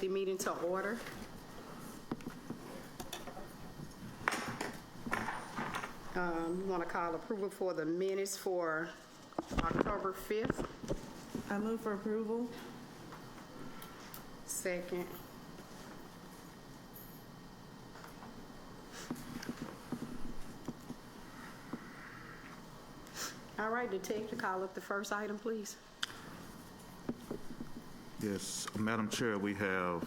The meeting to order. You want to call approval for the minutes for October 5th? I move for approval. Second. All right, Detective, call up the first item, please. Yes, Madam Chair, we have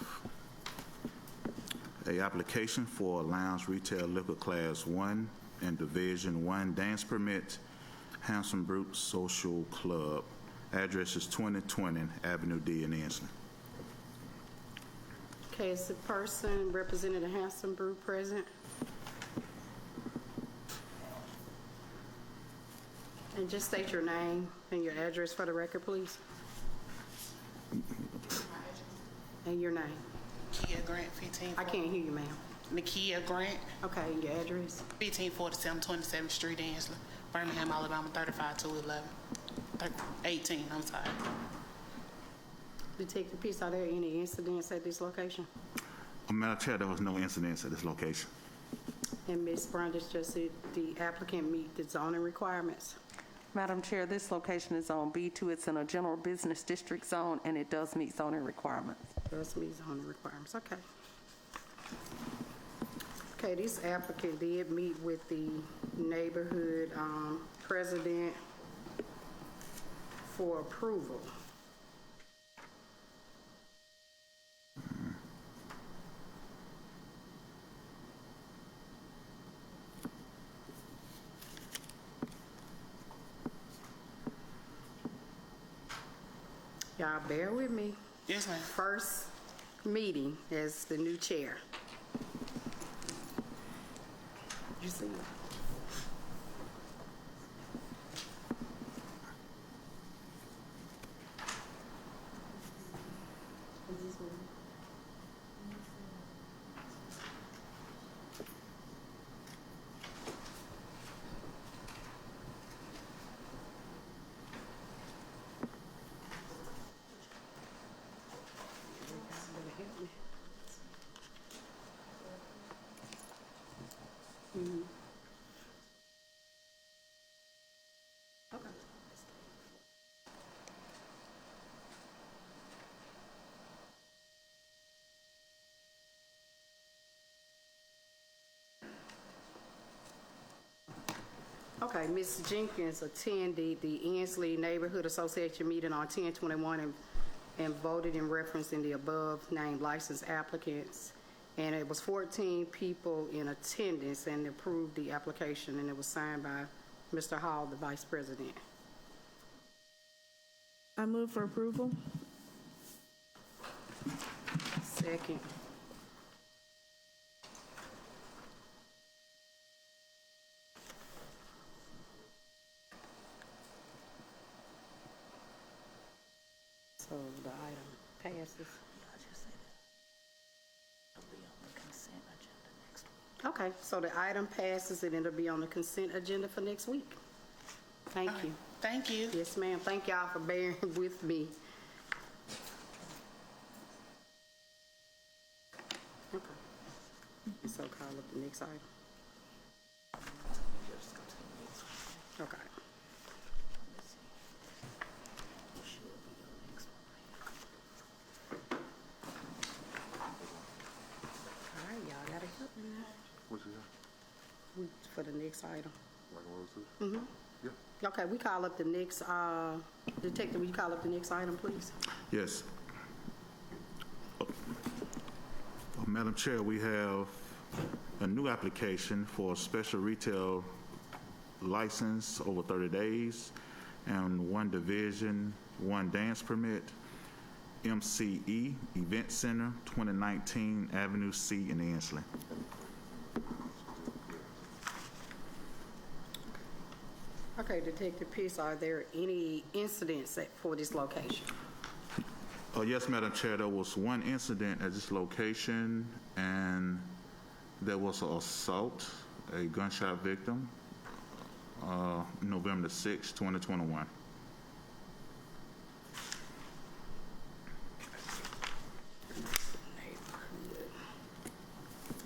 a application for a lounge retail liquor class 1 and Division 1 dance permit, Hanson Brute Social Club. Address is 2020 Avenue D in Ansley. Okay, is the person representing the Hanson Brew present? And just state your name and your address for the record, please. And your name. Nakia Grant, 15. I can't hear you, ma'am. Nakia Grant, Okay, and your address. 1547 27th Street, Ansley, Birmingham, Alabama, 35211. 18, I'm sorry. Detective Peace, are there any incidents at this location? Madam Chair, there was no incidents at this location. And Ms. Brundage just said the applicant meet the zoning requirements. Madam Chair, this location is on B2. It's in a general business district zone, and it does meet zoning requirements. Does meet zoning requirements, okay. Okay, this applicant did meet with the neighborhood president for approval. Y'all bear with me. Yes, ma'am. First meeting as the new chair. You see it? Okay. Okay, Ms. Jenkins attended the Ansley Neighborhood Association meeting on 10/21 and voted in reference in the above named licensed applicants. And it was 14 people in attendance and approved the application, and it was signed by Mr. Hall, the Vice President. I move for approval. Second. So the item passes. Okay, so the item passes and it'll be on the consent agenda for next week. Thank All right. you. Thank you. Yes, ma'am. Thank y'all for bearing with me. Okay. So call up the next item. Okay. All right, y'all gotta help me now. What's that? For the next item. Like what was this? Yeah. Okay, we call up the next, Detective, will you call up the next item, please? Yes. Madam Chair, we have a new application for a special retail license over 30 days and 1 Division 1 dance permit, MCE Event Center, 2019 Avenue C in Ansley. Okay, Detective Pierce, are there any incidents for this location? Yes, Madam Chair, there was one incident at this location, and there was an assault, a gunshot victim, November 6, 2021.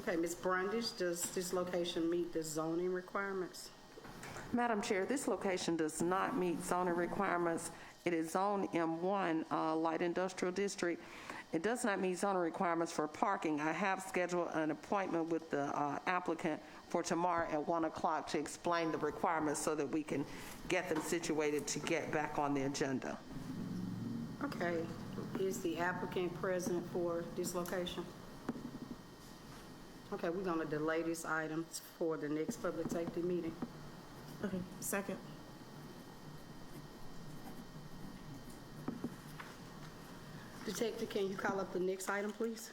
Okay, Ms. Brundage, does this location meet the zoning requirements? Madam Chair, this location does not meet zoning requirements. It is Zone M1, Light Industrial District. It does not meet zoning requirements for parking. I have scheduled an appointment with the applicant for tomorrow at 1 o'clock to explain the requirements so that we can get them situated to get back on the agenda. Okay, is the applicant present for this location? Okay, we're gonna delay this item for the next public safety meeting. Okay, second. Detective, can you call up the next item, please?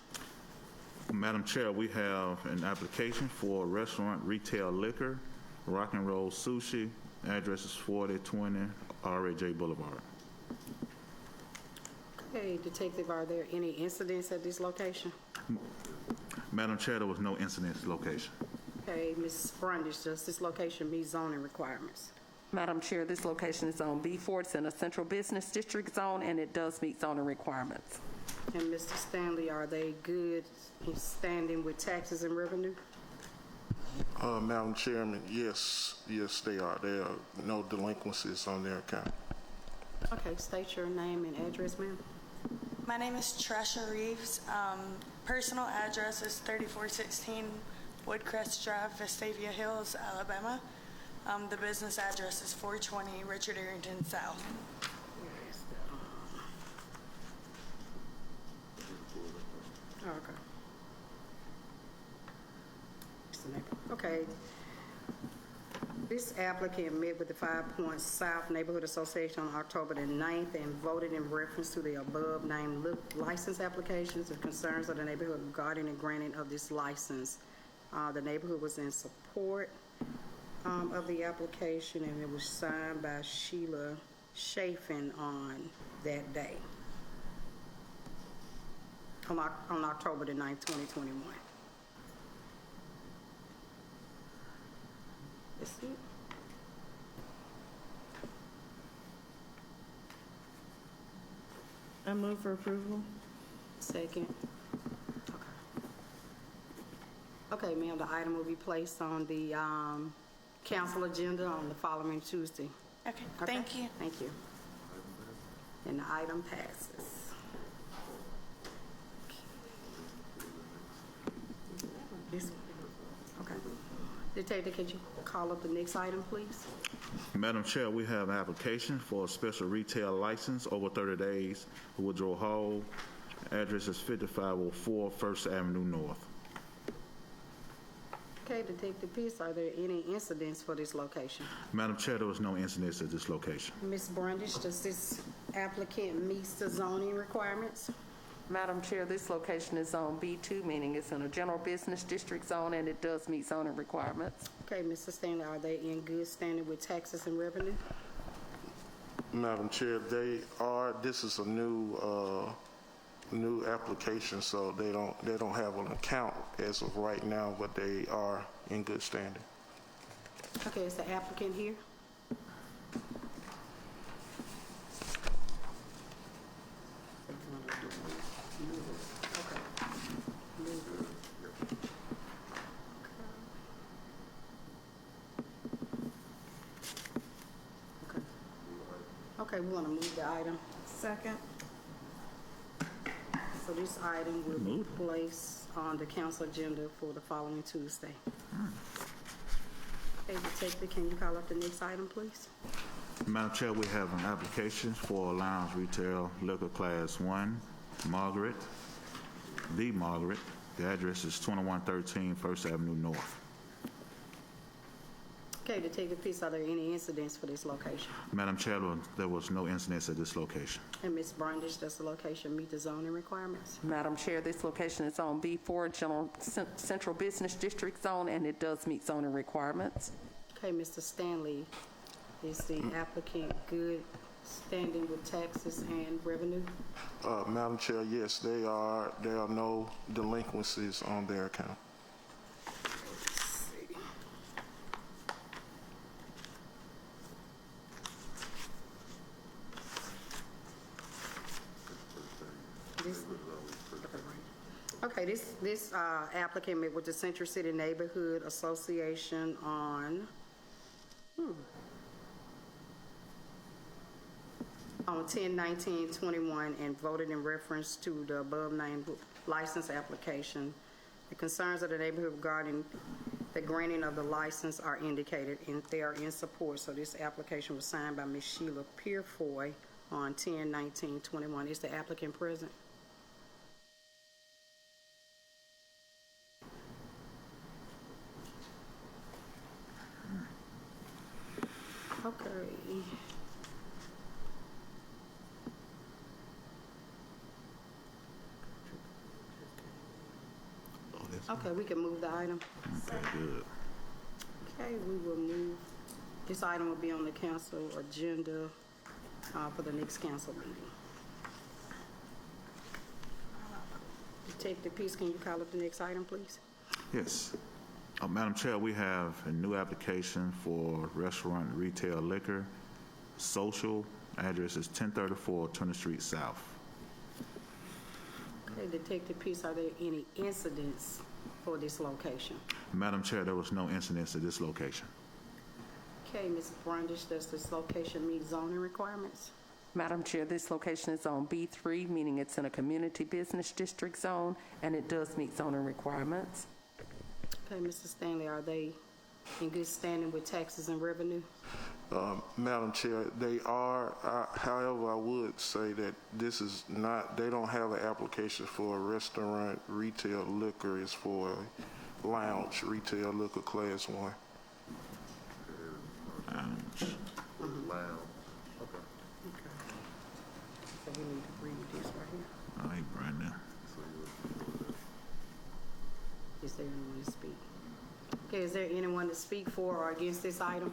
Madam Chair, we have an application for restaurant retail liquor, Rock and Roll Sushi. Address is 4020 R.A.J. Boulevard. Okay, Detective, are there any incidents at this location? Madam Chair, there was no incident location. Okay, Ms. Brundage, does this location meet zoning requirements? Madam Chair, this location is Zone B4. It's in a central business district zone, and it does meet zoning requirements. And Mr. Stanley, are they good in standing with taxes and revenue? Madam Chairman, yes, they are. There are no delinquencies on their account. Okay, state your name and address, ma'am. My name is Tresha Reeves. Personal address is 3416 Woodcrest Drive, Vestavia Hills, Alabama. The business address is 420 Richard Arrington South. Oh, okay. It's the neighbor. Okay. This applicant met with the 5 Points South Neighborhood Association on October the 9th and voted in reference to the above-named license applications and concerns of the neighborhood regarding the granting of this license. The neighborhood was in support of the application, and it was signed by Sheila Chafin on that day, on October the 9th, 2021. That's it. I move for approval. Second. Okay, ma'am, the item will be placed on the council agenda on the following Tuesday. Okay, Okay? thank you. Thank you. And the item passes. This one. Okay. Detective, could you call up the next item, please? Madam Chair, we have an application for a special retail license over 30 days, Woodrow Hall. Address is 5504 First Avenue North. Okay, Detective Pierce, are there any incidents for this location? Madam Chair, there was no incidents at this location. Ms. Brundage, does this applicant meet the zoning requirements? Madam Chair, this location is Zone B2, meaning it's in a general business district zone, and it does meet zoning requirements. Okay, Mr. Stanley, are they in good standing with taxes and revenue? Madam Chair, they are. This is a new application, so they don't have an account as of right now, but they are in good standing. Okay, is the applicant here? Okay, we want to move the item. Second. So this item will be placed on the council agenda for the following Tuesday. Okay, Detective, can you call up the next item, please? Madam Chair, we have an application for a lounge retail liquor class 1, Margaret. The address is 2113 First Avenue North. Okay, Detective Pierce, are there any incidents for this location? Madam Chair, there was no incidents at this location. And Ms. Brundage, does the location meet the zoning requirements? Madam Chair, this location is on B4, general central business district zone, and it does meet zoning requirements. Okay, Mr. Stanley, is the applicant good standing with taxes and revenue? Madam Chair, yes, they are. There are no delinquencies on their account. Okay, this applicant met with the Central City Neighborhood Association on 10/19/21 and voted in reference to the above-named license application. The concerns of the neighborhood regarding the granting of the license are indicated, and they are in support. So this application was signed by Ms. Sheila Purefoy on 10/19/21. Is the applicant present? Okay. Okay, we can move the item. Okay, good. Okay, we will move, this item will be on the council agenda for the next council meeting. Detective Peace, can you call up the next item, please? Yes. Madam Chair, we have a new application for restaurant retail liquor, social. Address is 1034 Turner Street South. Okay, Detective Peace, are there any incidents for this location? Madam Chair, there was no incidents at this location. Okay, Ms. Brundish, does this location meet zoning requirements? Madam Chair, this location is on B3, meaning it's in a community business district zone, and it does meet zoning requirements. Okay, Mr. Stanley, are they in good standing with taxes and revenue? Madam Chair, they are, however, I would say that this is not, they don't have an application for a restaurant retail liquor. It's for a lounge retail liquor class 1. So we need to read this right here. All right, Brandon. Is there anyone to speak? Okay, is there anyone to speak for or against this item?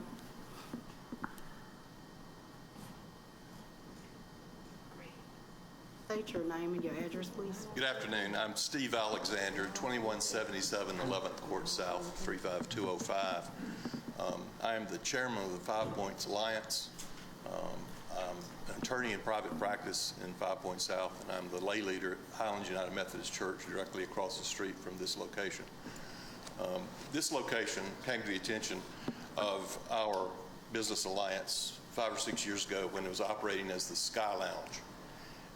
State your name and your address, please. Good afternoon. I'm Steve Alexander, 2177 11th Court South, 35205. I am the chairman of the 5 Points Alliance. I'm an attorney in private practice in 5 Points South, and I'm the lay leader at Highlands United Methodist Church directly across the street from this location. This location came to the attention of our business alliance 5 or 6 years ago when it was operating as the Sky Lounge.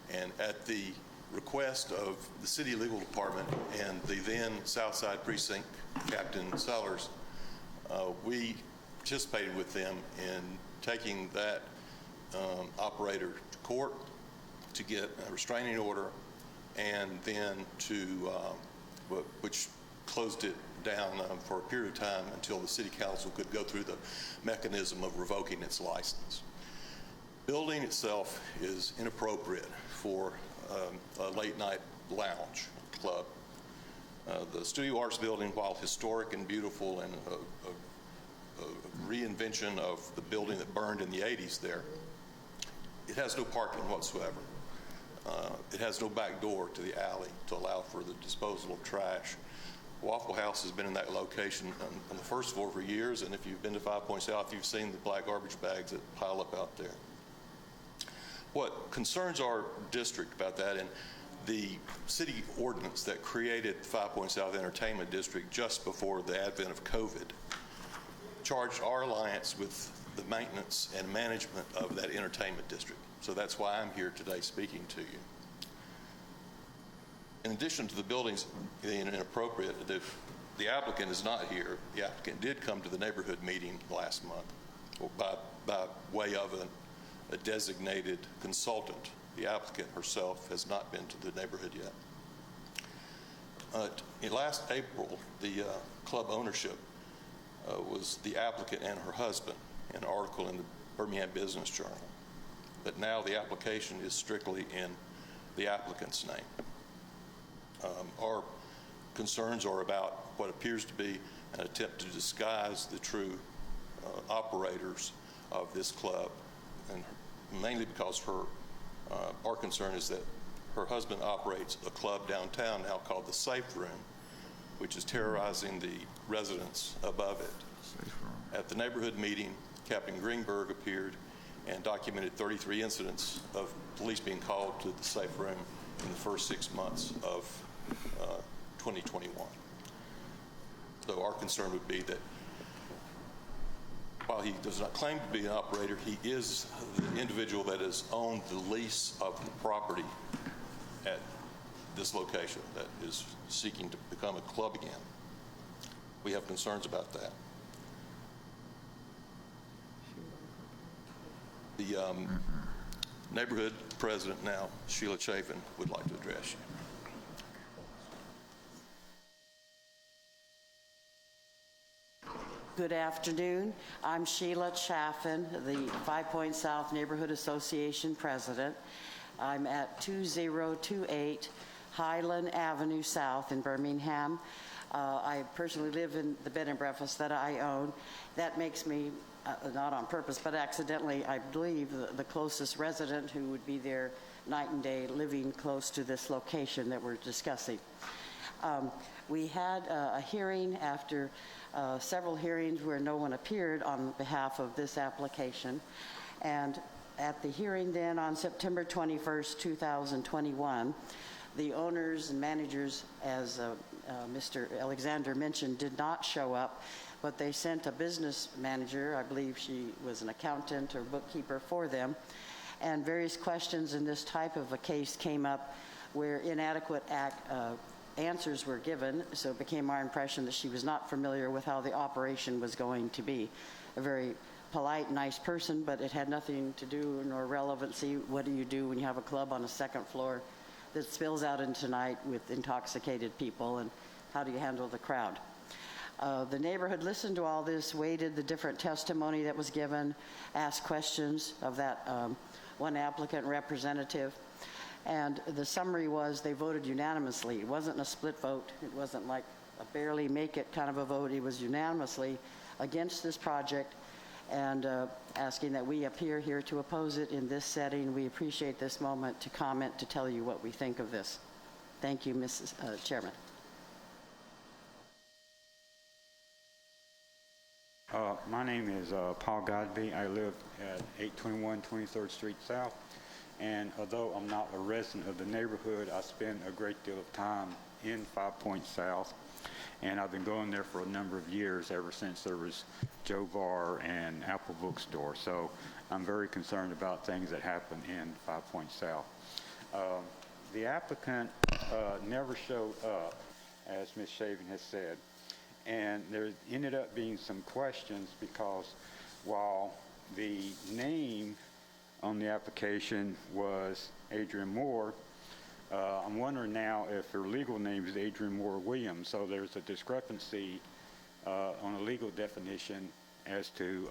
And at the request of the city legal department and the then Southside Precinct Captain Sellers, we participated with them in taking that operator to court to get a restraining order, and then to, which closed it down for a period of time until the city council could go through the mechanism of revoking its license. Building itself is inappropriate for a late night lounge club. The Studio Arts building, while historic and beautiful and a reinvention of the building that burned in the 80s there, it has no parking whatsoever. It has no back door to the alley to allow for the disposal of trash. Waffle House has been in that location on the first floor for years, and if you've been to 5 Points South, you've seen the black garbage bags that pile up out there. What concerns our district about that, and the city ordinance that created 5 Points South Entertainment District just before the advent of COVID, charged our alliance with the maintenance and management of that entertainment district. So that's why I'm here today speaking to you. In addition to the buildings being inappropriate, the applicant is not here. The applicant did come to the neighborhood meeting last month by way of a designated consultant. The applicant herself has not been to the neighborhood yet. In last April, the club ownership was the applicant and her husband, an article in the Birmingham Business Journal. But now the application is strictly in the applicant's name. Our concerns are about what appears to be an attempt to disguise the true operators of this club, and mainly because our concern is that her husband operates a club downtown now called the Safe Room, which is terrorizing the residents above it. At the neighborhood meeting, Captain Greenberg appeared and documented 33 incidents of police being called to the Safe Room in the first 6 months of 2021. So our concern would be that while he does not claim to be an operator, he is the individual that has owned the lease of the property at this location that is seeking to become a club again. We have concerns about that. The neighborhood president now, Sheila Chafin, would like to address you. Good afternoon. I'm Sheila Chaffin, the 5 Points South Neighborhood Association president. I'm at 2028 Highland Avenue South in Birmingham. I personally live in the bed and breakfast that I own. That makes me, not on purpose, but accidentally, I believe, the closest resident who would be there night and day living close to this location that we're discussing. We had a hearing after several hearings where no one appeared on behalf of this application. And at the hearing then on September 21st, 2021, the owners and managers, as Mr. Alexander mentioned, did not show up, but they sent a business manager, I believe she was an accountant or bookkeeper for them, and various questions in this type of a case came up where inadequate answers were given, so it became our impression that she was not familiar with how the operation was going to be. A very polite, nice person, but it had nothing to do nor relevancy. What do you do when you have a club on a second floor that spills out into night with intoxicated people, and how do you handle the crowd? The neighborhood listened to all this, weighted the different testimony that was given, asked questions of that one applicant representative, and the summary was they voted unanimously. It wasn't a split vote. It wasn't like a barely make it kind of a vote. It was unanimously against this project and asking that we appear here to oppose it in this setting. We appreciate this moment to comment, to tell you what we think of this. Thank you, Mrs. Chairman. My name is Paul Godby. I live at 821 23rd Street South. And although I'm not a resident of the neighborhood, I spend a great deal of time in 5 Points South. And I've been going there for a number of years, ever since there was Joe Bar and Apple Bookstore. So I'm very concerned about things that happen in 5 Points South. The applicant never showed up, as Ms. Shavin has said. And there ended up being some questions because while the name on the application was Adrian Moore, I'm wondering now if her legal name is Adrian Moore Williams. So there's a discrepancy on a legal definition as to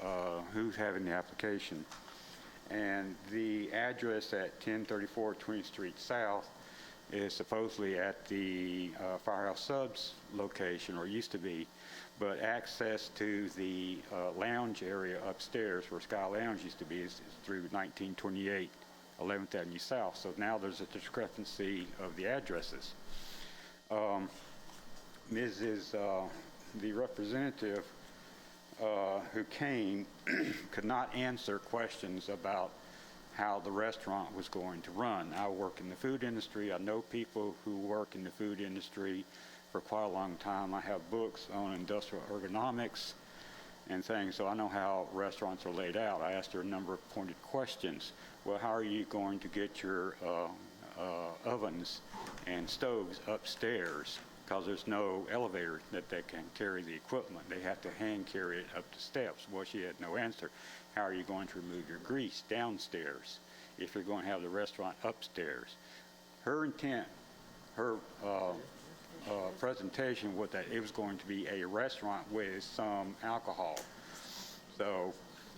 who's having the application. And the address at 1034 20th Street South is supposedly at the Firehouse Subs location, or used to be, but access to the lounge area upstairs where Sky Lounge used to be is through 1928 11th Avenue South. So now there's a discrepancy of the addresses. The representative who came could not answer questions about how the restaurant was going to run. I work in the food industry. I know people who work in the food industry for quite a long time. I have books on industrial ergonomics and things, so I know how restaurants are laid out. I asked her a number of pointed questions. Well, how are you going to get your ovens and stoves upstairs? Because there's no elevator that they can carry the equipment. They have to hand carry it up the steps. Well, she had no answer. How are you going to remove your grease downstairs if you're going to have the restaurant upstairs? Her intent, her presentation was that it was going to be a restaurant with some alcohol. So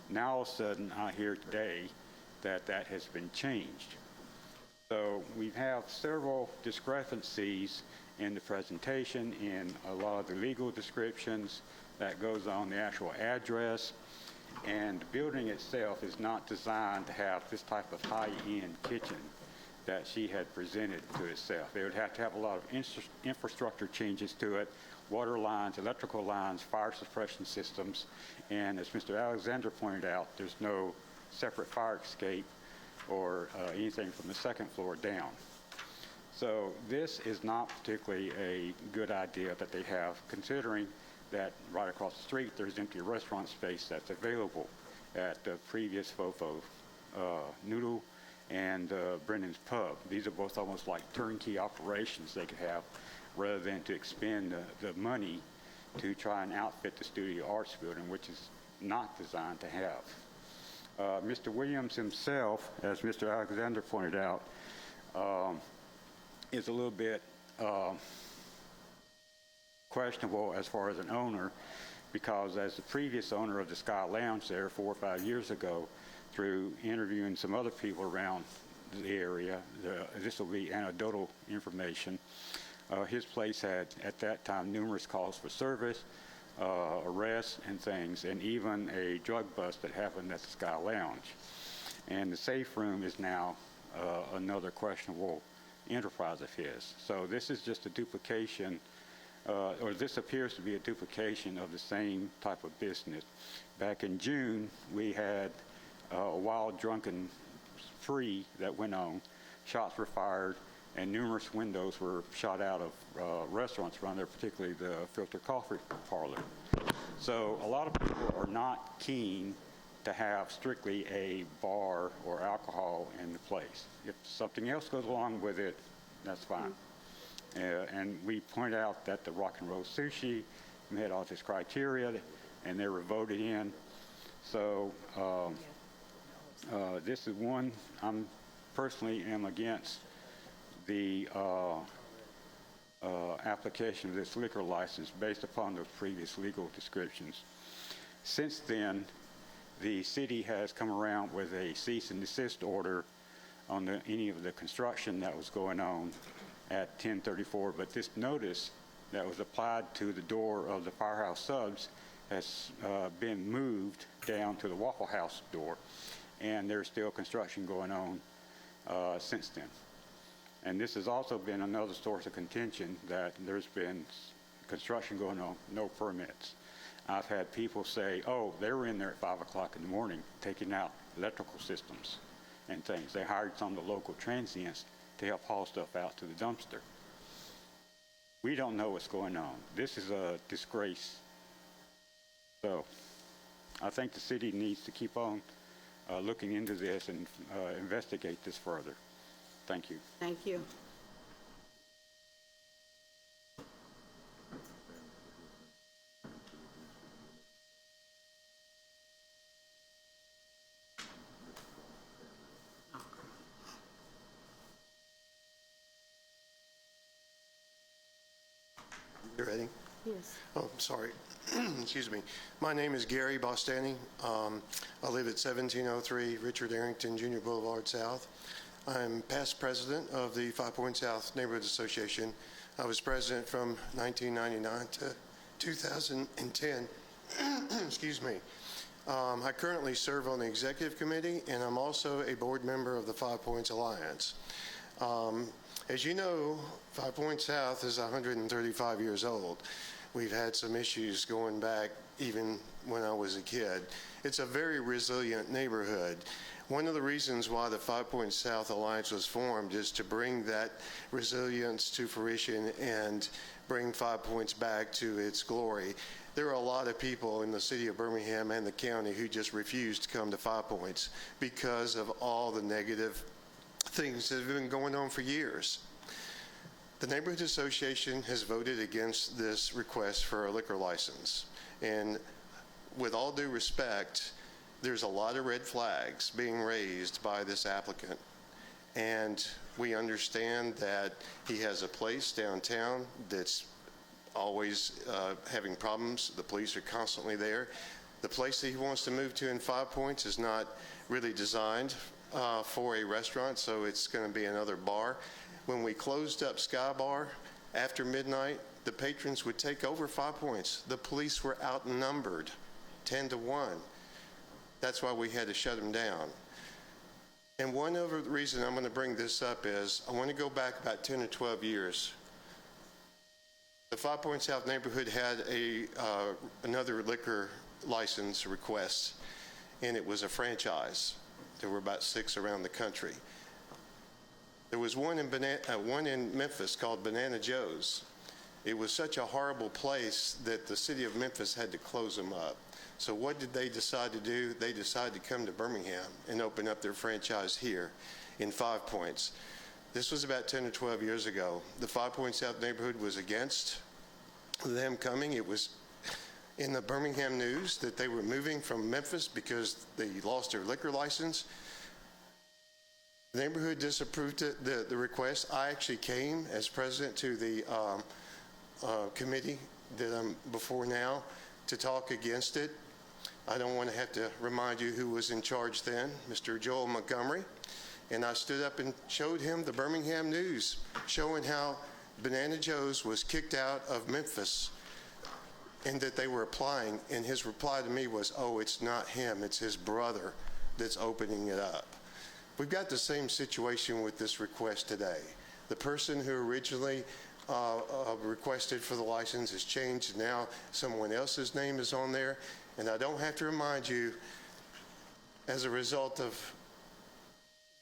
now all of a sudden I hear today that that has been changed. So we have several discrepancies in the presentation, in a lot of the legal descriptions that goes on the actual address. And the building itself is not designed to have this type of high-end kitchen that she had presented to itself. They would have to have a lot of infrastructure changes to it, water lines, electrical lines, fire suppression systems, and as Mr. Alexander pointed out, there's no separate fire escape or anything from the second floor down. So this is not particularly a good idea that they have, considering that right across the street there's empty restaurant space that's available at the previous Fofo Noodle and Brennan's Pub. These are both almost like turnkey operations they could have, rather than to expend the money to try and outfit the Studio Arts building, which is not designed to have. Mr. Williams himself, as Mr. Alexander pointed out, is a little bit questionable as far as an owner, because as the previous owner of the Sky Lounge there 4 or 5 years ago, through interviewing some other people around the area, this will be anecdotal information, his place had at that time numerous calls for service, arrests and things, and even a drug bust that happened at the Sky Lounge. And the safe room is now another questionable enterprise of his. So this is just a duplication, or this appears to be a duplication of the same type of business. Back in June, we had a wild drunken spree that went on. Shots were fired, and numerous windows were shot out of restaurants around there, particularly the Filter Coffee Parlor. So a lot of people are not keen to have strictly a bar or alcohol in the place. If something else goes along with it, that's fine. And we point out that the Rock and Roll Sushi met all this criteria, and they were voted in. So this is one I'm personally am against the application of this liquor license based upon those previous legal descriptions. Since then, the city has come around with a cease and desist order on any of the construction that was going on at 1034, but this notice that was applied to the door of the Firehouse Subs has been moved down to the Waffle House door, and there's still construction going on since then. And this has also been another source of contention, that there's been construction going on, no permits. I've had people say, oh, they were in there at 5 o'clock in the morning taking out electrical systems and things. They hired some of the local transients to help haul stuff out to the dumpster. We don't know what's going on. This is a disgrace. So I think the city needs to keep on looking into this and investigate this further. Thank you. Thank you. You ready? Yes. Oh, I'm sorry. Excuse me. My name is Gary Bostani. I live at 1703 Richard Arrington Jr. Boulevard South. I'm past president of the 5 Points South Neighborhood Association. I was president from 1999 to 2010. Excuse me. I currently serve on the executive committee, and I'm also a board member of the 5 Points Alliance. As you know, 5 Points South is 135 years old. We've had some issues going back even when I was a kid. It's a very resilient neighborhood. One of the reasons why the 5 Points South Alliance was formed is to bring that resilience to fruition and bring 5 Points back to its glory. There are a lot of people in the city of Birmingham and the county who just refuse to come to 5 Points because of all the negative things that have been going on for years. The Neighborhood Association has voted against this request for a liquor license. And with all due respect, there's a lot of red flags being raised by this applicant. And we understand that he has a place downtown that's always having problems. The police are constantly there. The place that he wants to move to in 5 Points is not really designed for a restaurant, so it's going to be another bar. When we closed up Sky Bar after midnight, the patrons would take over 5 Points. The police were outnumbered 10 to 1. That's why we had to shut them down. And one other reason I'm going to bring this up is I want to go back about 10 or 12 years. The 5 Points South neighborhood had another liquor license request, and it was a franchise. There were about 6 around the country. There was one in Memphis called Banana Joe's. It was such a horrible place that the city of Memphis had to close them up. So what did they decide to do? They decided to come to Birmingham and open up their franchise here in 5 Points. This was about 10 or 12 years ago. The 5 Points South neighborhood was against them coming. It was in the Birmingham News that they were moving from Memphis because they lost their liquor license. The neighborhood disapproved the request. I actually came as president to the committee that I'm before now to talk against it. I don't want to have to remind you who was in charge then, Mr. Joel Montgomery. And I stood up and showed him the Birmingham News, showing how Banana Joe's was kicked out of Memphis and that they were applying. And his reply to me was, oh, it's not him, it's his brother that's opening it up. We've got the same situation with this request today. The person who originally requested for the license has changed. Now someone else's name is on there. And I don't have to remind you, as a result of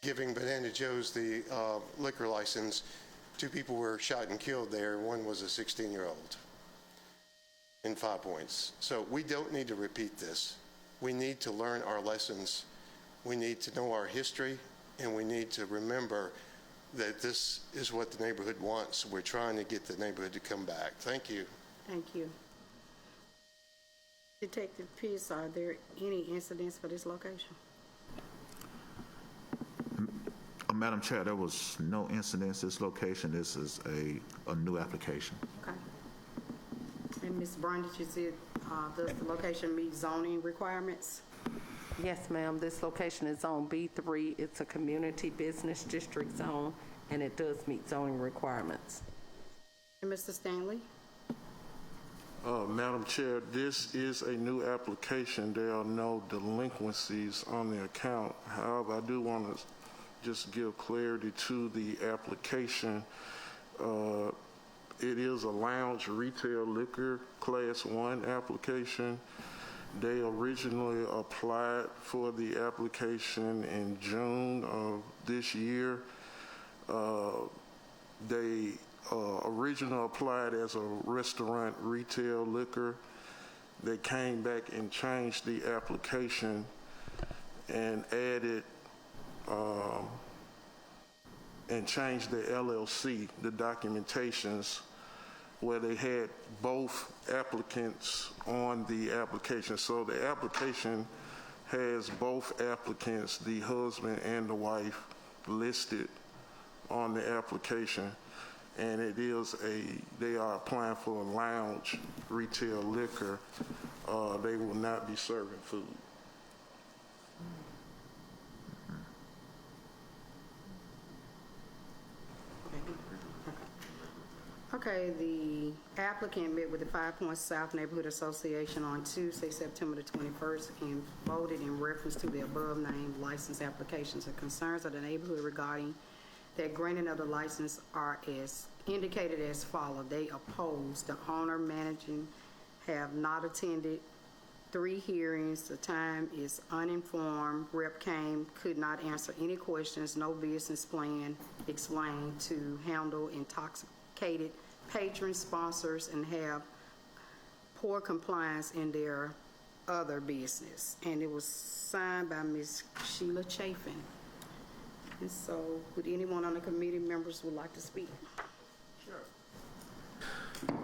giving Banana Joe's the liquor license, 2 people were shot and killed there. One was a 16-year-old in 5 Points. So we don't need to repeat this. We need to learn our lessons. We need to know our history, and we need to remember that this is what the neighborhood wants. We're trying to get the neighborhood to come back. Thank you. Thank you. Detective Pierce, are there any incidents for this location? Madam Chair, there was no incidents. This location, this is a new application. Okay. And Ms. Brundage, you said, does the location meet zoning requirements? Yes, ma'am. This location is on B3. It's a community business district zone, and it does meet zoning requirements. And Mr. Stanley? Madam Chair, this is a new application. There are no delinquencies on the account. However, I do want to just give clarity to the application. It is a lounge retail liquor class 1 application. They originally applied for the application in June of this year. They originally applied as a restaurant retail liquor. They came back and changed the application and added and changed the LLC, the documentations, where they had both applicants on the application. So the application has both applicants, the husband and the wife, listed on the application. And it is they are applying for a lounge retail liquor. They will not be serving food. Okay, the applicant met with the 5 Points South Neighborhood Association on Tuesday, September the 21st, and voted in reference to the above-named license applications. The concerns of the neighborhood regarding that granting of the license are as indicated as follows. They oppose. The owner managing have not attended 3 hearings. The time is uninformed. Rep came, could not answer any questions. No business plan explained to handle intoxicated patron sponsors and have poor compliance in their other business. And it was signed by Ms. Sheila Chafin. And so, would anyone on the committee members would like to speak? Sure.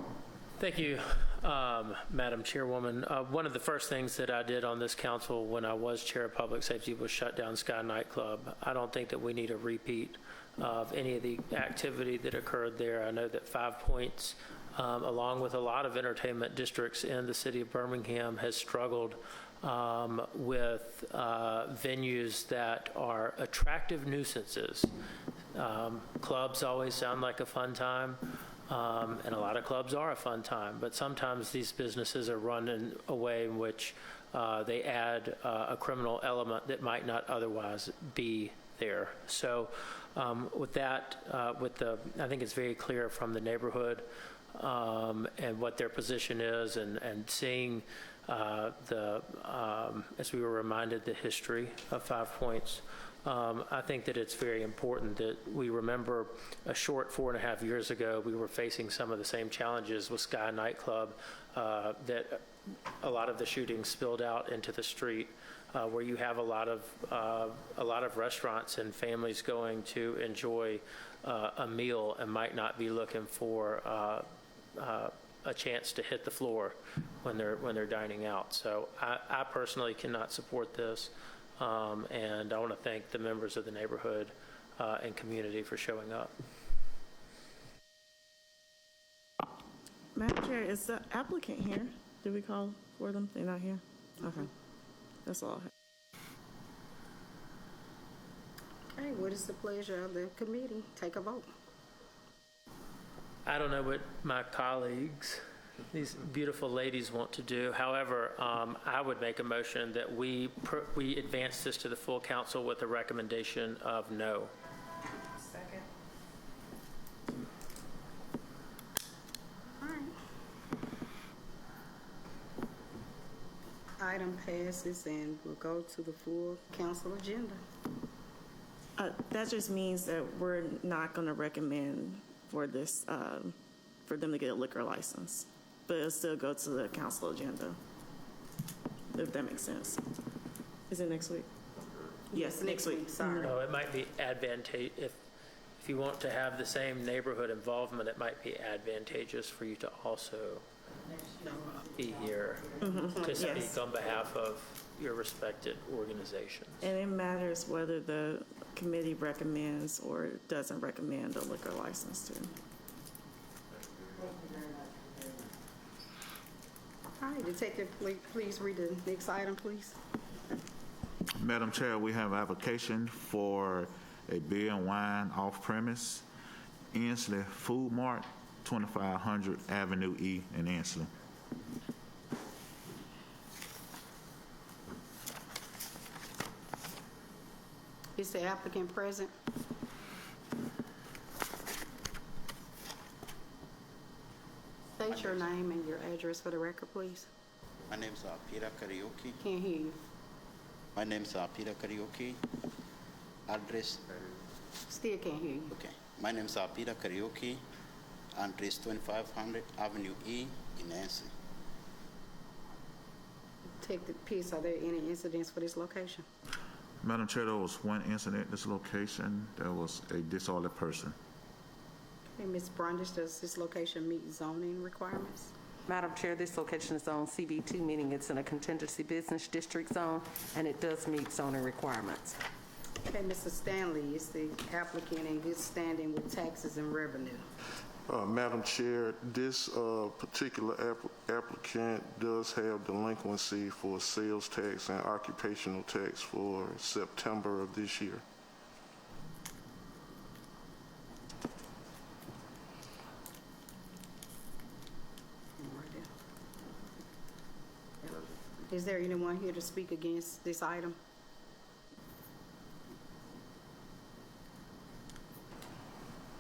Thank you, Madam Chairwoman. One of the first things that I did on this council when I was chair of public safety was shut down Sky Nightclub. I don't think that we need a repeat of any of the activity that occurred there. I know that 5 Points, along with a lot of entertainment districts in the city of Birmingham, has struggled with venues that are attractive nuisances. Clubs always sound like a fun time, and a lot of clubs are a fun time, but sometimes these businesses are run in a way in which they add a criminal element that might not otherwise be there. So with that, I think it's very clear from the neighborhood and what their position is, and seeing as we were reminded, the history of 5 Points. I think that it's very important that we remember a short 4.5 years ago, we were facing some of the same challenges with Sky Nightclub, that a lot of the shootings spilled out into the street, where you have a lot of restaurants and families going to enjoy a meal and might not be looking for a chance to hit the floor when they're dining out. So I personally cannot support this, and I want to thank the members of the neighborhood and community for showing up. Madam Chair, is the applicant here? Did we call for them? They're not here? Okay. That's all I have. Okay, what is the pleasure of the committee? Take a vote. I don't know what my colleagues, these beautiful ladies, want to do. However, I would make a motion that we advance this to the full council with a recommendation of no. Second. All right. Item passes and we'll go to the full council agenda. That just means that we're not going to recommend for this, for them to get a liquor license, but it'll still go to the council agenda, if that makes sense. Is it next week? Yes, next week. Sorry. No, it might be advantageous, if you want to have the same neighborhood involvement, it might be advantageous for you to also be here to speak Yes. on behalf of your respected organizations. And it matters whether the committee recommends or doesn't recommend a liquor license too. All right, Detective, please read the next item, please. Madam Chair, we have an application for a beer and wine off-premise, Ansley Food Mart, 2500 Avenue E in Ansley. Is the applicant present? State your name and your address for the record, please. My name's Peter Karaoke. Can't hear you. My name's Peter Karaoke. Address, Still can't hear you. okay. My name's Peter Karaoke. Address 2500 Avenue E in Nancy. Detective Pierce, are there any incidents for this location? Madam Chair, there was one incident at this location. There was a disorderly person. Okay, Ms. Brundage, does this location meet zoning requirements? Madam Chair, this location is zone CB2, meaning it's in a contingency business district zone, and it does meet zoning requirements. Okay, Mr. Stanley, is the applicant in good standing with taxes and revenue? Madam Chair, this particular applicant does have delinquency for sales tax and occupational tax for September of this year. Is there anyone here to speak against this item?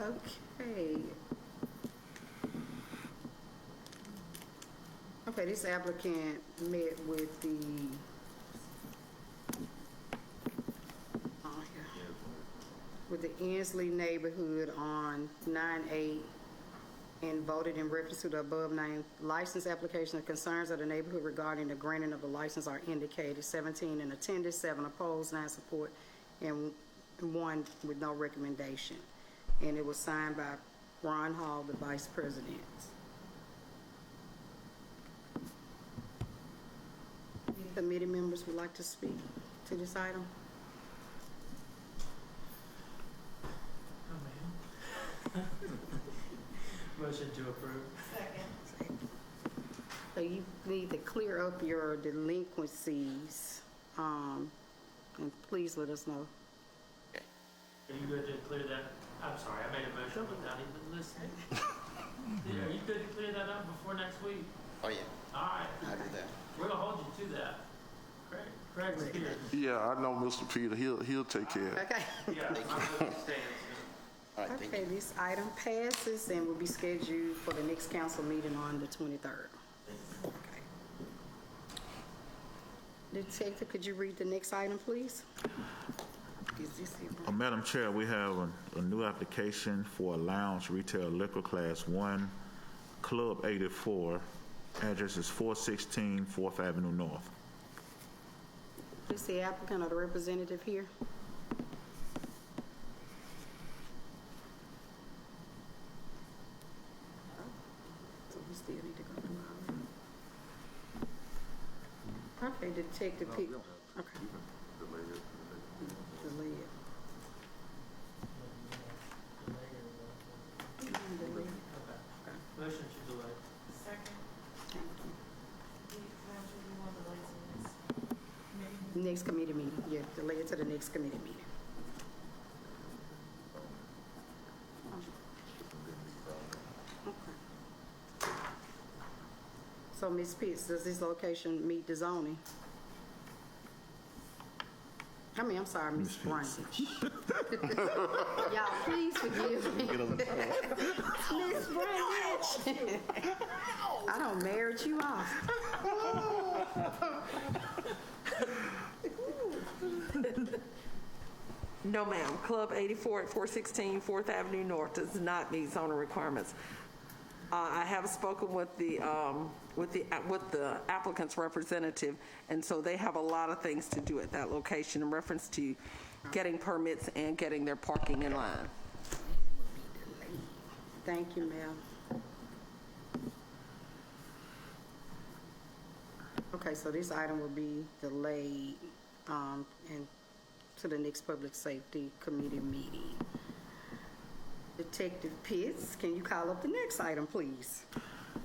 Okay. Okay, this applicant met with the, with the Ansley neighborhood on 9/8 and voted in reference to the above named license application. The concerns of the neighborhood regarding the granting of the license are indicated. 17 in attendance, 7 opposed, 9 support, and 1 with no recommendation. And it was signed by Ron Hall, the vice president. Any committee members would like to speak to this item? Motion to approve. So you need to clear up your delinquencies, and please let us know. Are you good to clear that? I'm sorry, I made a motion without even listening. Are you good to clear that up before next week? Oh, yeah, All right. I'll do that. We're gonna hold you to that. Craig's here. Yeah, I know Mr. Peter. He'll take care of it. Okay. Yeah, I'm gonna stay. All right, thank Okay, you. this item passes and will be scheduled for the next council meeting on the 23rd. Okay. Detective, could you read the next item, please? Is this it? Madam Chair, we have a new application for a lounge retail liquor class 1, Club 84. Address is 416 4th Avenue North. Is the applicant or the representative here? So we still need to go through all of it. Okay, Detective Pitt. Okay. Delay it. Delay it. Motion to delay. Next committee meeting, yeah, delay it to the next committee meeting. Okay. So, Ms. Pitts, does this location meet the zoning? I'm sorry, Ms. Brundage. Y'all, please forgive me. Ms. Brundage. I don't merit you off. No, ma'am. Club 84 at 416 4th Avenue North does not meet zoning requirements. I have spoken with the applicant's representative, and so they have a lot of things to do at that location in reference to getting permits and getting their parking in line. Thank you, ma'am. Okay, so this item will be delayed and to the next Public Safety Committee meeting. Detective Pitts, can you call up the next item, please?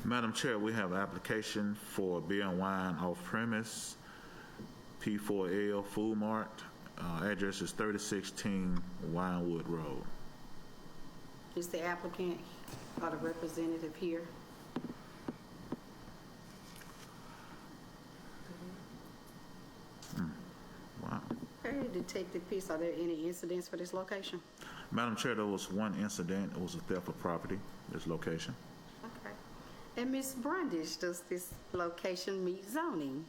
Madam Chair, we have an application for beer and wine off premise, P4L Food Mart. Address is 3016 Winewood Road. Is the applicant or the representative here? Wow. Okay, Detective Pitts, are there any incidents for this location? Madam Chair, there was one incident. It was a theft of property, this location. Okay. And Ms. Brundage, does this location meet zoning?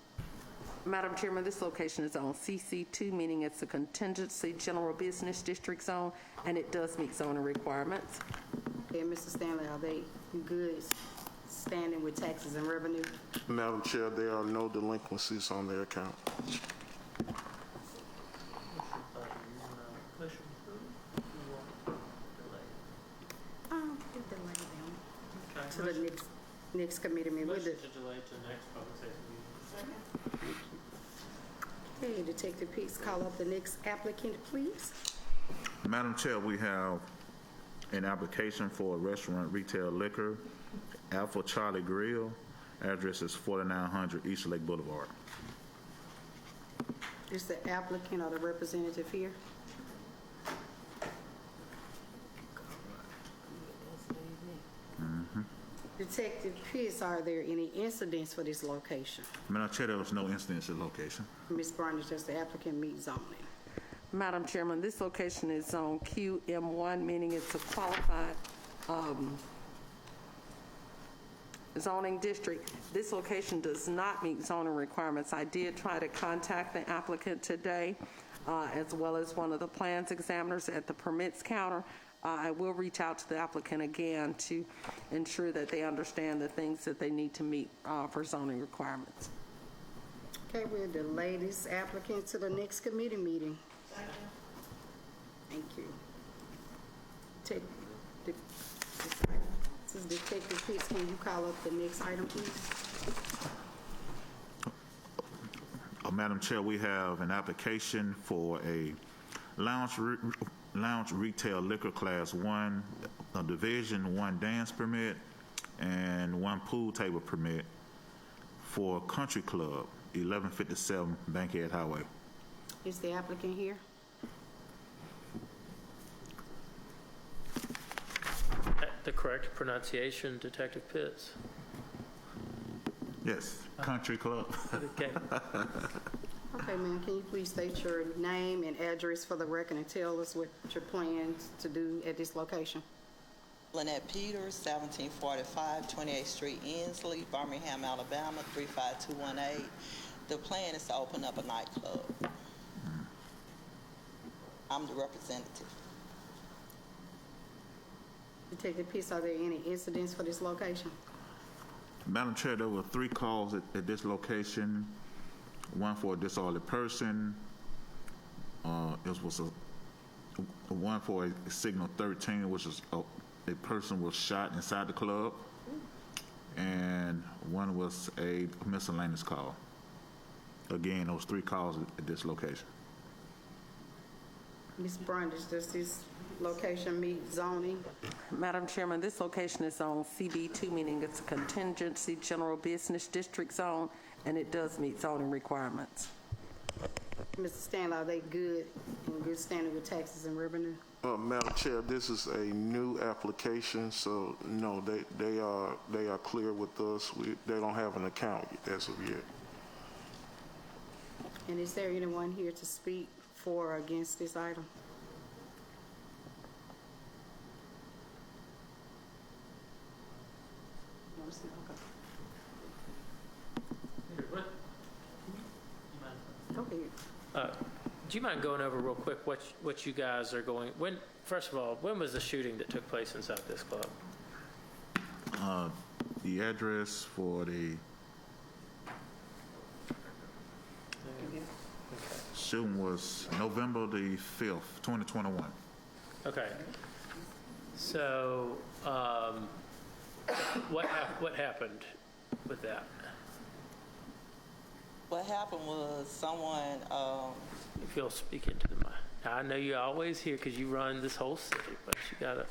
Madam Chairman, this location is on CC2, meaning it's a contingency general business district zone, and it does meet zoning requirements. Okay, Mr. Stanley, are they good standing with taxes and revenue? Madam Chair, there are no delinquencies on their account. To the next committee meeting. Motion to delay to next public safety meeting. Thank you. Okay, Detective Pitts, call up the next applicant, please. Madam Chair, we have an application for a restaurant retail liquor, Alpha Charlie Grill. Address is 4900 East Lake Boulevard. Is the applicant or the representative here? Detective Pitts, are there any incidents for this location? Madam Chair, there was no incidents at location. Ms. Brundage, does the applicant meet zoning? Madam Chairman, this location is zone QM1, meaning it's a qualified zoning district. This location does not meet zoning requirements. I did try to contact the applicant today, as well as one of the plans examiners at the permits counter. I will reach out to the applicant again to ensure that they understand the things that they need to meet for zoning requirements. Okay, we'll delay this applicant to the next committee meeting. Thank you. This is Detective Pitts. Can you call up the next item, please? Madam Chair, we have an application for a lounge retail liquor class 1, a division 1 dance permit, and 1 pool table permit for Country Club, 1157 Bankhead Highway. Is the applicant here? The correct pronunciation, Detective Pitts. Yes, Country Club. Okay. Okay, ma'am, can you please state your name and address for the record and tell us what your plans to do at this location? Lynette Peters, 1745 28th Street, Ensley, Birmingham, Alabama, 35218. The plan is to open up a nightclub. I'm the representative. Detective Pitts, are there any incidents for this location? Madam Chair, there were 3 calls at this location, one for a disorderly person, it was one for a signal 13, which is a person was shot inside the club, and one was a miscellaneous call. Again, those 3 calls at this location. Ms. Brundage, does this location meet zoning? Madam Chairman, this location is on CB2, meaning it's a contingency general business district zone, and it does meet zoning requirements. Mr. Stanley, are they in good standing with taxes and revenue? Madam Chair, this is a new application, so no, they are clear with us. They don't have an account as of yet. And is there anyone here to speak for or against this item? Okay. Do you mind going over real quick what you guys are going, first of all, when was the shooting that took place inside this club? The address for the shooting was November the 5th, 2021. Okay. So, what happened with that? What happened was someone, If you'll speak into the mic. Now, I know you're always here because you run this whole city, but you gotta.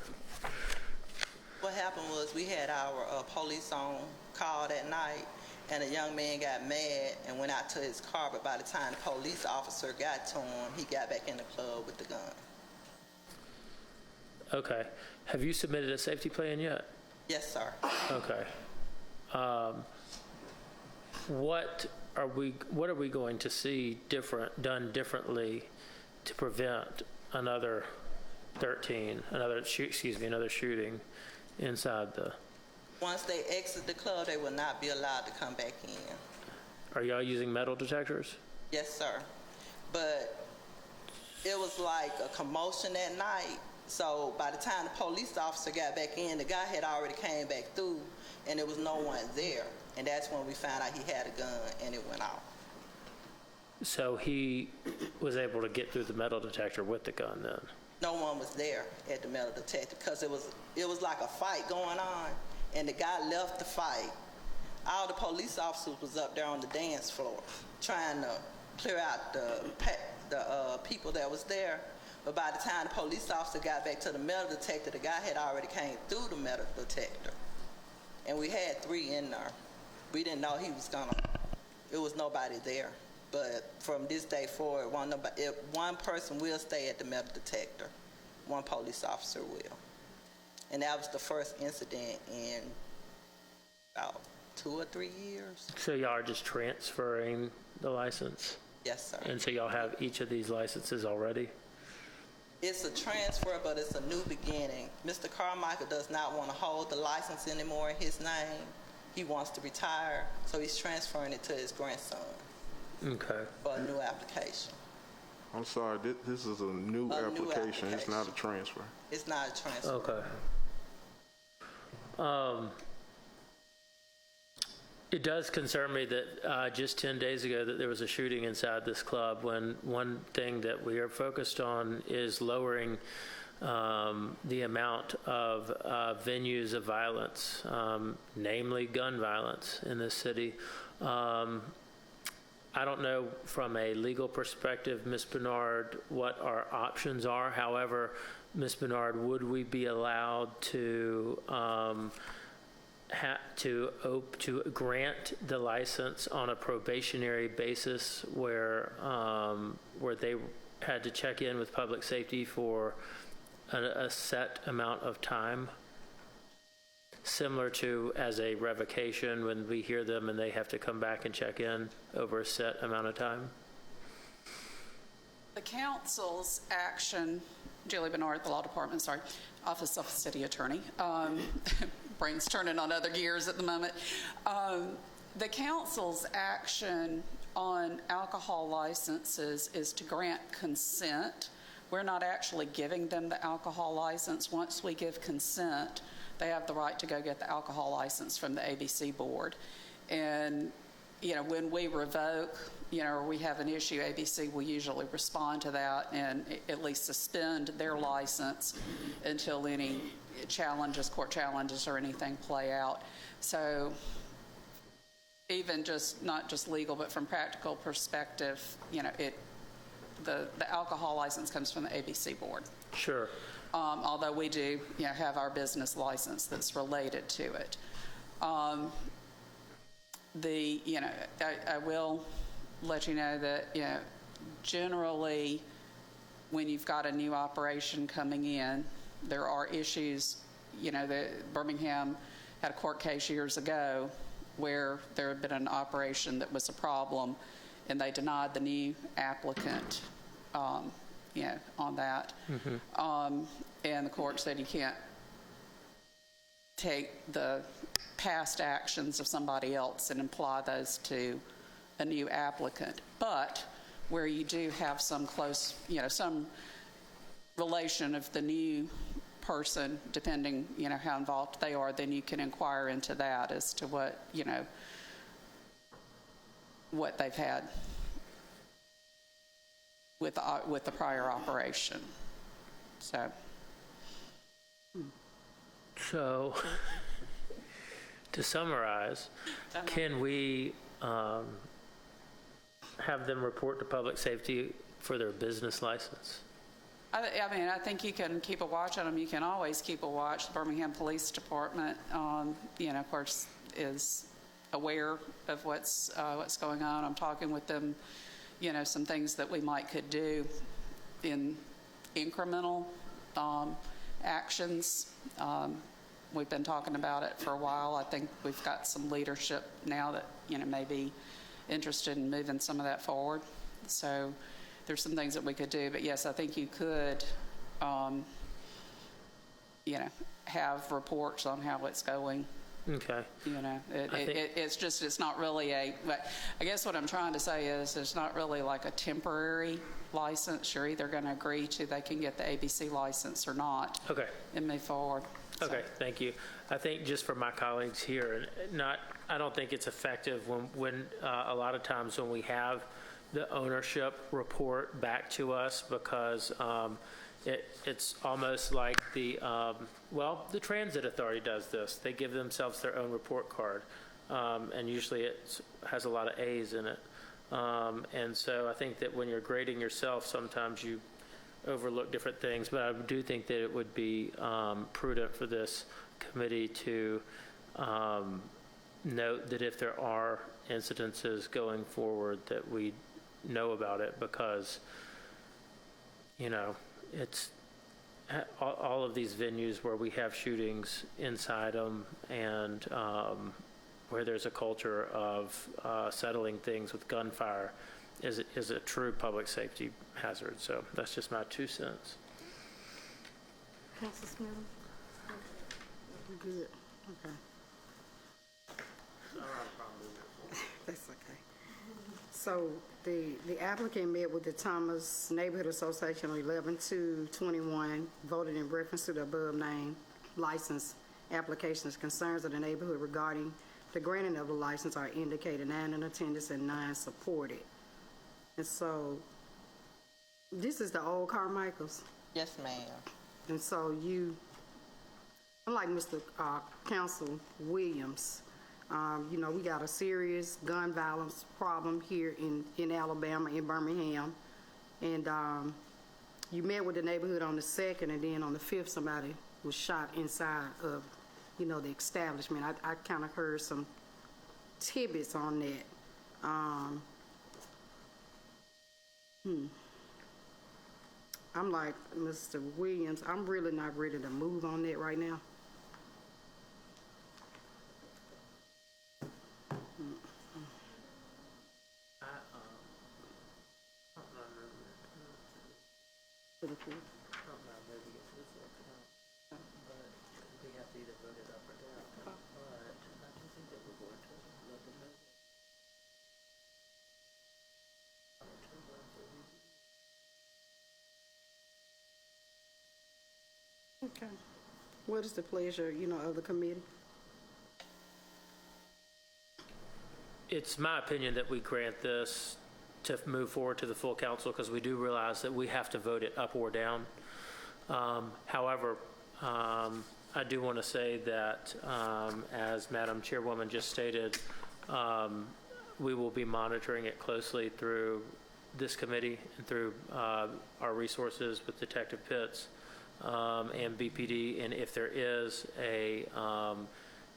what happened was we had our police on call that night, and a young man got mad and went out to his car, but by the time the police officer got to him, he got back in the club with the gun. Okay. Have you submitted a safety plan yet? Yes, sir. Okay. What are we going to see done differently to prevent another shooting inside the? Once they exit the club, they will not be allowed to come back in. Are y'all using metal detectors? Yes, sir. But it was like a commotion that night. So by the time the police officer got back in, the guy had already came back through, and there was no one there. And that's when we found out he had a gun, and it went off. So he was able to get through the metal detector with the gun then? No one was there at the metal detector because it was like a fight going on, and the guy left the fight. All the police officers was up there on the dance floor trying to clear out the people that was there. But by the time the police officer got back to the metal detector, the guy had already came through the metal detector. And we had 3 in there. We didn't know he was it was nobody there. But from this day forward, one person will stay at the metal detector. One police officer will. And that was the first incident in about 2 or 3 years. So y'all are just transferring the license? Yes, sir. And so y'all have each of these licenses already? It's a transfer, but it's a new beginning. Mr. Carmichael does not want to hold the license anymore in his name. He wants to retire, so he's transferring it to his grandson. Okay. For a new application. I'm sorry, this is a new application. It's not a transfer. It's not a transfer. Okay. It does concern me that just 10 days ago that there was a shooting inside this club, when one thing that we are focused on is lowering the amount of venues of violence, namely gun violence in this city. I don't know from a legal perspective, Ms. Bernard, what our options are. However, Ms. Bernard, would we be allowed to grant the license on a probationary basis where they had to check in with public safety for a set amount of time? Similar to as a revocation when we hear them and they have to come back and check in over a set amount of time? The council's action, Julie Bernard, the Law Department, Office of City Attorney, brain's turning on other gears at the moment. The council's action on alcohol licenses is to grant consent we're not actually giving them the alcohol license. Once we give consent, they have the right to go get the alcohol license from the ABC board. And, when we revoke, or we have an issue, ABC will usually respond to that and at least suspend their license until any court challenges or anything play out. So even not just legal, but from practical perspective, the alcohol license comes from the ABC board. Sure. Although we do, have our business license that's related to it. I will let you know that, generally when you've got a new operation coming in, there are issues. Birmingham had a court case years ago where there had been an operation that was a problem, and they denied the new applicant, on that. And the court said you can't take the past actions of somebody else and apply those to a new applicant. But where you do have some close, some relation of the new person, depending, how involved they are, then you can inquire into that as to what, what they've had with the prior operation. So, to summarize, can we have them report to public safety for their business license? I think you can keep a watch on them. You can always keep a watch. The Birmingham Police Department, of course, is aware of what's going on. I'm talking with them, some things that we could do in incremental actions. We've been talking about it for a while. I think we've got some leadership now that, may be interested in moving some of that forward. So there's some things that we could do. But yes, I think you could, have reports on how it's going. Okay. It's not really but I guess what I'm trying to say is it's not really like a temporary license. You're either going to agree to they can get the ABC license or not. Okay. And move forward. Okay, thank you. I think just for my colleagues here, I don't think it's effective when a lot of times when we have the ownership report back to us, because it's almost like the transit authority does this. They give themselves their own report card, and usually it has a lot of A's in it. And so I think that when you're grading yourself, sometimes you overlook different things, but I do think that it would be prudent for this committee to note that if there are incidences going forward that we know about it, because it's all of these venues where we have shootings inside them, and where there's a culture of settling things with gunfire is a true public safety hazard. So that's just my 2 cents. Council Smith? Good. Okay. That's okay. So the applicant met with the Thomas Neighborhood Association on 11/2/21, voted in reference to the above named license applications. Concerns of the neighborhood regarding the granting of the license are indicated: 9 in attendance and 9 supported. And so this is the old Carmichael's. Yes, ma'am. And so unlike Mr. Council Williams, we got a serious gun violence problem here in Alabama, in Birmingham. And you met with the neighborhood on the 2nd, and then on the 5th, somebody was shot inside of, the establishment. I kind of heard some tidbits on that. I'm like Mr. Williams, I'm really not ready to move on that right now. Okay. What is the pleasure, of the committee? It's my opinion that we grant this to move forward to the full council because we do realize that we have to vote it up or down. However, I do want to say that, as Madam Chairwoman just stated, we will be monitoring it closely through this committee and through our resources with Detective Pitts and BPD. And if there is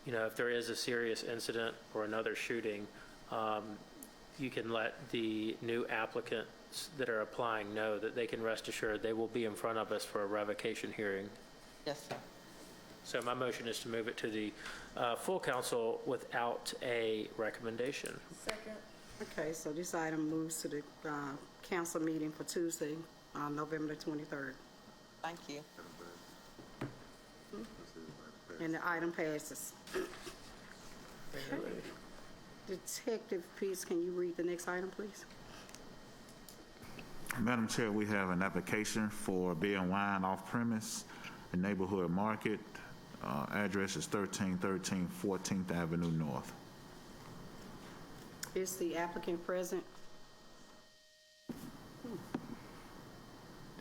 if there is a serious incident or another shooting, you can let the new applicants that are applying know that they can rest assured they will be in front of us for a revocation hearing. Yes, sir. So my motion is to move it to the full council without a recommendation. Second. Okay, so this item moves to the council meeting for Tuesday, November the 23rd. Thank you. And the item passes. Detective Pitts, can you read the next item, please? Madam Chair, we have an application for beer and wine off-premise, the neighborhood market. Address is 1313 14th Avenue North. Is the applicant present?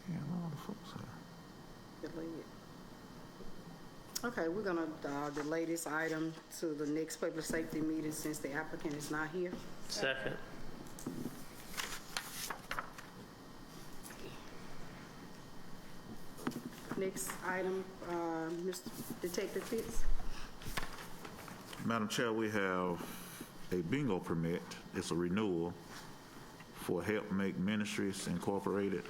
Damn, all the folks here. Delay it. Okay, we're gonna delay this item to the next public safety meeting since the applicant is not here. Second. Next item, Mr. Detective Pitts. Madam Chair, we have a bingo permit. It's a renewal for Help Make Ministries Incorporated.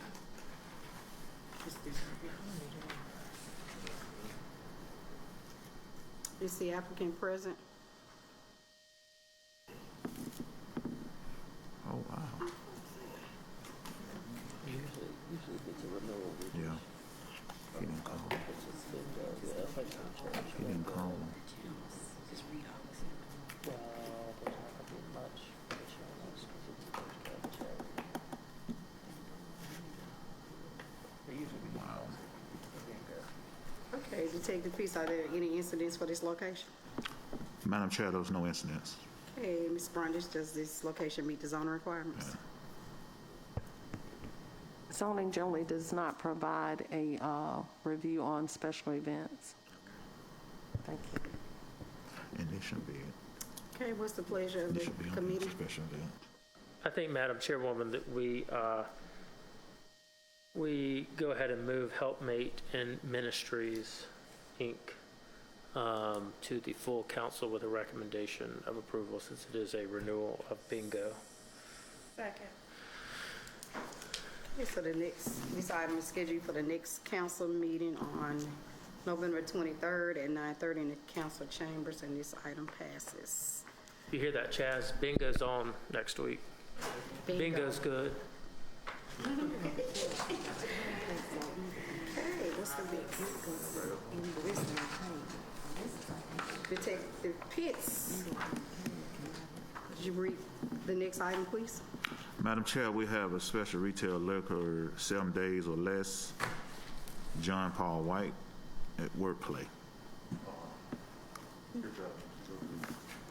Is the applicant present? Oh, wow. Yeah. He didn't call. He didn't call. Okay, Detective Pitts, are there any incidents for this location? Madam Chair, there was no incidents. Okay, Ms. Brundage, does this location meet the zoning requirements? Zoning generally does not provide a review on special events. Thank you. And this should be it. Okay, what's the pleasure of This the should be on committee? a special event. I think, Madam Chairwoman, that we go ahead and move Helpmate and Ministries, Inc. To the full council with a recommendation of approval since it is a renewal of bingo. Second. Okay, so this item is scheduled for the next council meeting on November 23rd at 9:30 in the council chambers, and this item passes. You hear that, Chaz? Bingo's on next week. Bingo's good. Okay, what's the next? Detective Pitts, could you read the next item, please? Madam Chair, we have a special retail liquor 7 days or less. John Paul White at Workplay.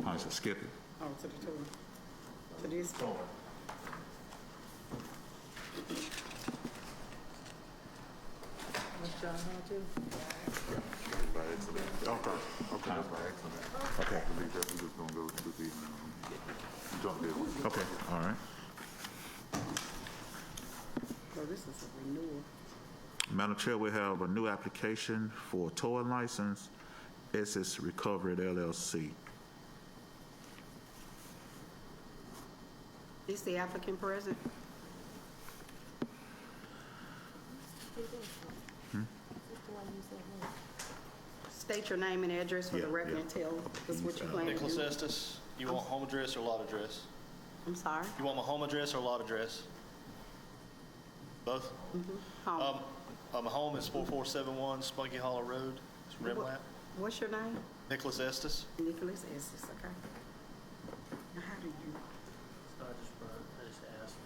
I should skip it. Oh, to the two. To this. What's John Hall too? Okay. Okay, all right. So this is a renewal. Madam Chair, we have a new application for towing license, SS Recovery LLC. Is the applicant present? State your name and address for the record and tell us what you plan to do. Nicholas Estes. You want home address or lot address? I'm sorry? You want my home address or lot address? Both? Home. My home is 4471 Spunky Hollow Road. It's Remlap. What's your name? Nicholas Estes. Nicholas Estes, okay. Now, how do you? I just asked.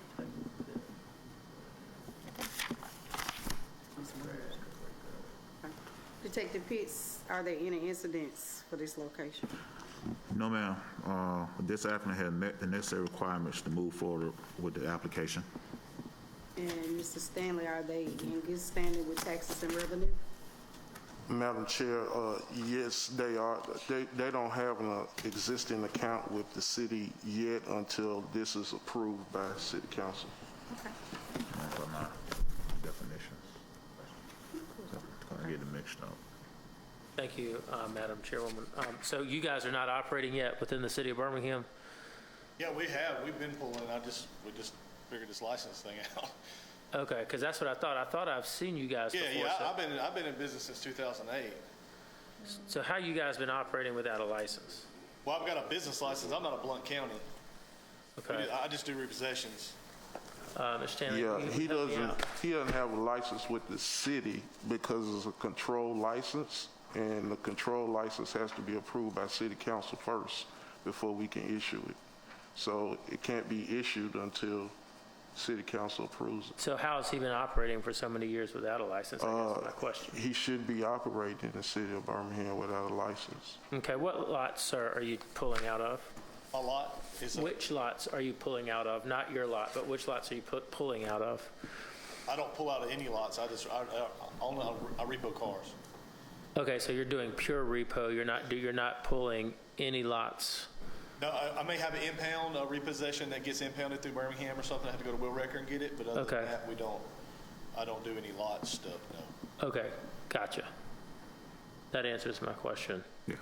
Okay. at the pits, are there any incidents for this location? No, ma'am. This applicant has met the necessary requirements to move forward with the application. And Mr. Stanley, are they in good standing with taxes and revenue? Madam Chair, yes, they are. They don't have an existing account with the city yet until this is approved by City Council. Okay. For my definitions. Gonna get it mixed up. Thank you, Madam Chairwoman. So you guys are not operating yet within the city of Birmingham? Yeah, we have. We've been pulling. We just figured this license thing out. Okay, because that's what I thought. I thought I've seen you guys before. Yeah. so- I've been in business since 2008. So how you guys been operating without a license? Well, I've got a business license. I'm not a Blount County. Okay. I just do repossessions. Mr. Stanley, Yeah, can you he help me doesn't. out? He doesn't have a license with the city because it's a controlled license, and the controlled license has to be approved by City Council first before we can issue it. So it can't be issued until City Council approves it. So how has he been operating for so many years without a license? I guess is my question. He should be operating in the city of Birmingham without a license. Okay, what lots, sir, are you pulling out of? My lot is. Which lots are you pulling out of? Not your lot, but which lots are you pulling out of? I don't pull out of any lots. I repo cars. Okay, so you're doing pure repo. You're not pulling any lots. No, I may have an impound, a repossession that gets impounded through Birmingham or something. I have to go to Will Wrecker and get it. But other than that, I don't do any lot stuff. No. Okay, gotcha. That answers my question. Yeah.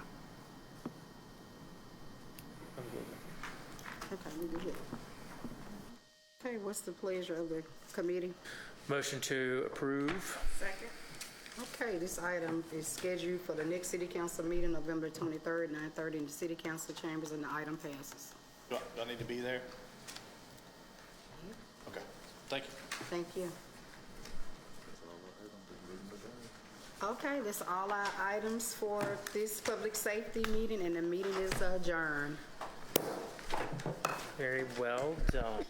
Okay, we good. Okay, what's the pleasure of the committee? Motion to approve. Second. Okay, this item is scheduled for the next city council meeting, November 23rd, 9:30 in the city council chambers, and the item passes. Do I need to be there? Okay. Thank you. Thank you. Okay, that's all our items for this public safety meeting, and the meeting is adjourned. Very well done.